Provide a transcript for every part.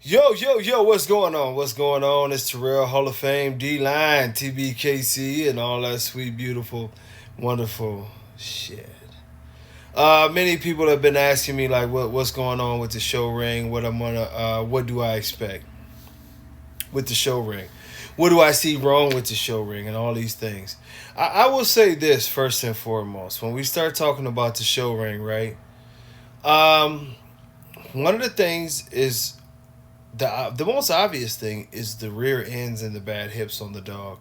Yo, what's going on? What's going on? It's Terrell Hall of Fame, D-Line, tbkc, and all that sweet, beautiful, wonderful shit. Many people have been asking me like what's going on with the show ring, what do I expect with the show ring? What do I see wrong with the show ring and all these things? I will say this first and foremost. When we start talking about the show ring, right? Um, One of the things is the most obvious thing is the rear ends and the bad hips on the dog.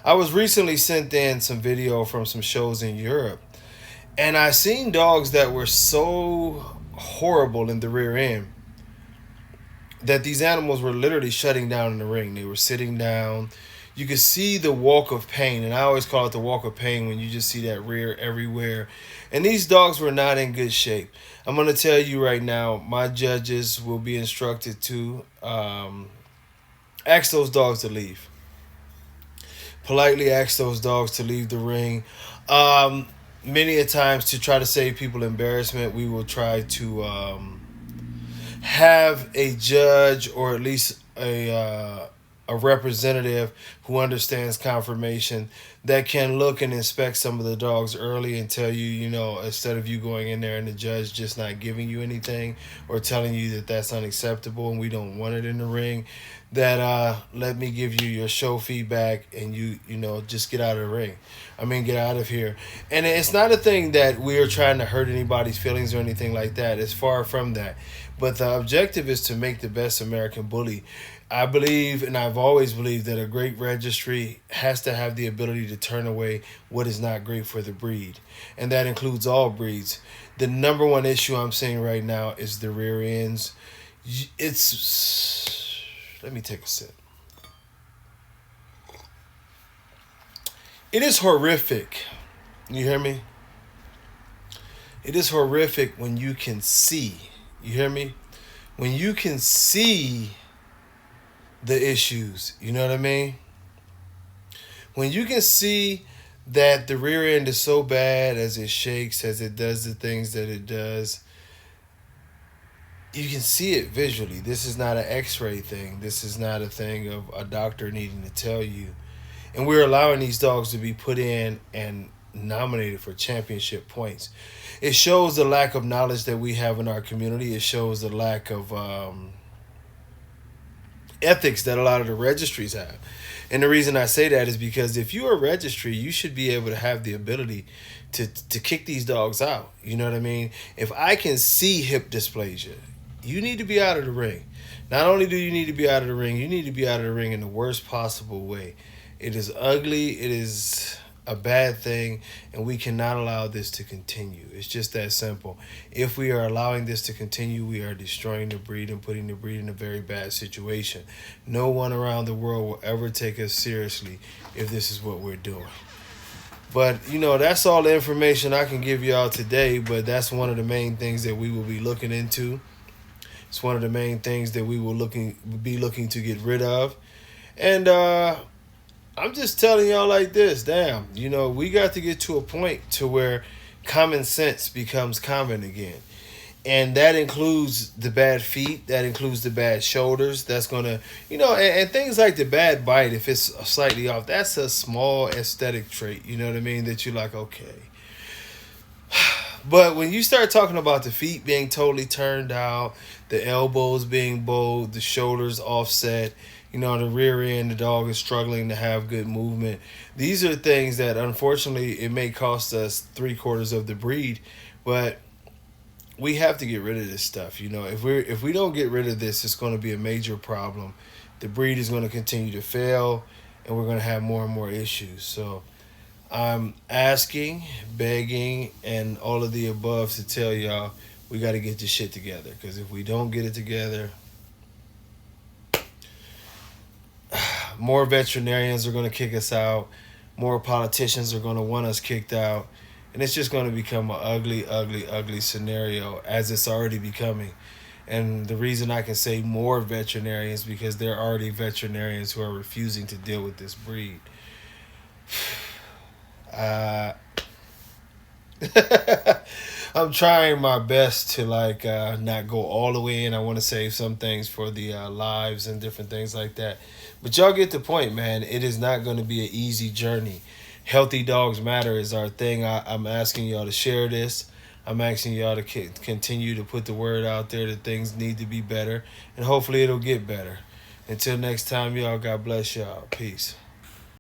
I was recently sent in some video from some shows in Europe, and I seen dogs that were so horrible in the rear end that these animals were literally shutting down in the ring. They were sitting down. You could see the walk of pain, and I always call it the walk of pain when you just see that rear everywhere. And these dogs were not in good shape. I'm going to tell you right now, my judges will be instructed to ask those dogs to leave. Politely ask those dogs to leave the ring. Um, Many a times to try to save people embarrassment, we will try to have a judge or at least a representative who understands confirmation that can look and inspect some of the dogs early and tell you, instead of you going in there and the judge just not giving you anything or telling you that that's unacceptable and we don't want it in the ring, that let me give you your show feedback and just get out of the ring. I mean, get out of here. And it's not a thing that we are trying to hurt anybody's feelings or anything like that. It's far from that. But the objective is to make the best American bully. I believe, and I've always believed, that a great registry has to have the ability to turn away what is not great for the breed. And that includes all breeds. The number one issue I'm seeing right now is the rear ends. Let me take a sip. It is horrific. You hear me? It is horrific when you can see. You hear me? When you can see the issues. You know what I mean? When you can see that the rear end is so bad as it shakes, as it does the things that it does, you can see it visually. This is not an x-ray thing. This is not a thing of a doctor needing to tell you. And we're allowing these dogs to be put in and nominated for championship points. It shows the lack of knowledge that we have in our community. It shows the lack of ethics that a lot of the registries have. And the reason I say that is because if you're a registry, you should be able to have the ability to kick these dogs out. You know what I mean? If I can see hip dysplasia, you need to be out of the ring. Not only do you need to be out of the ring, you need to be out of the ring in the worst possible way. It is ugly. It is a bad thing, and we cannot allow this to continue. It's just that simple. If we are allowing this to continue, we are destroying the breed and putting the breed in a very bad situation. No one around the world will ever take us seriously if this is what we're doing. But, that's all the information I can give y'all today, but that's one of the main things that we will be looking into. It's one of the main things that we will be looking to get rid of. And I'm just telling y'all like this, damn, we got to get to a point to where common sense becomes common again. And that includes the bad feet, that includes the bad shoulders, that's going to, and things like the bad bite, if it's slightly off, that's a small aesthetic trait, you know what I mean, that you're like, okay. But when you start talking about the feet being totally turned out, the elbows being bowed, the shoulders offset, the rear end, the dog is struggling to have good movement. These are things that, unfortunately, it may cost us 3/4 of the breed, but we have to get rid of this stuff. If we don't get rid of this, it's going to be a major problem. The breed is going to continue to fail, and we're going to have more and more issues. So I'm asking, begging, and all of the above to tell y'all we got to get this shit together. Because if we don't get it together, more veterinarians are going to kick us out. More politicians are going to want us kicked out. And it's just going to become an ugly, ugly, ugly scenario, as it's already becoming. And the reason I can say more veterinarians, because there are already veterinarians who are refusing to deal with this breed. I'm trying my best to like not go all the way in. I want to save some things for the lives and different things like that. But y'all get the point, man. It is not going to be an easy journey. Healthy dogs matter is our thing. I'm asking y'all to share this. I'm asking y'all to continue to put the word out there that things need to be better, and hopefully it'll get better. Until next time, y'all. God bless y'all. Peace.